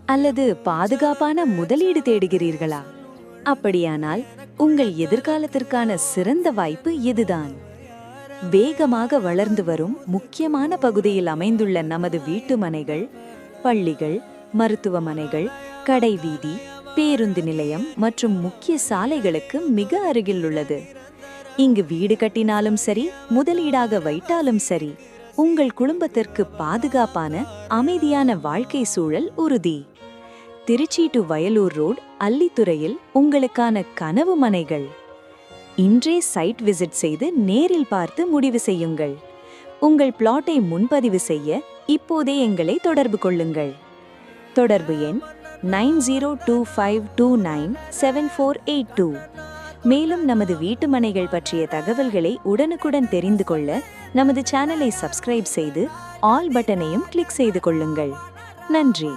அல்லது பாதுகாப்பான முதலீடு தேடுகிறீர்களா? அப்படியானால் உங்கள் எதிர்காலத்திற்கான சிறந்த வாய்ப்பு இதுதான். வேகமாக வளர்ந்து வரும் முக்கியமான பகுதியில் அமைந்துள்ள நமது வீட்டுமனைகள், பள்ளிகள், மருத்துவமனைகள், கடைவீதி, பேருந்து நிலையம் மற்றும் முக்கிய சாலைகளுக்கு மிக அருகில் உள்ளது. இங்கு வீடு கட்டினாலும் சரி, முதலீடாக வைத்தாலும் சரி, உங்கள் குடும்பத்திற்கு பாதுகாப்பான, அமைதியான வாழ்க்கை சூழல் உறுதி. திருச்சி டு வயலூர் ரோட், அல்லித்துறையில் உங்களுக்கான கனவு மனைகள். இன்றே சைட் விசிட் செய்து நேரில் பார்த்து முடிவு செய்யுங்கள். உங்கள் பிளாட்டை முன்பதிவு செய்ய இப்போதே எங்களை தொடர்பு கொள்ளுங்கள். தொடர்பு எண் 9025297482. மேலும் நமது வீட்டுமனைகள் பற்றிய தகவல்களை உடனுக்குடன் தெரிந்து கொள்ள நமது சேனலை சப்ஸ்கிரைப் செய்து ஆல் பட்டனையும் கிளிக் செய்து கொள்ளுங்கள். நன்றி.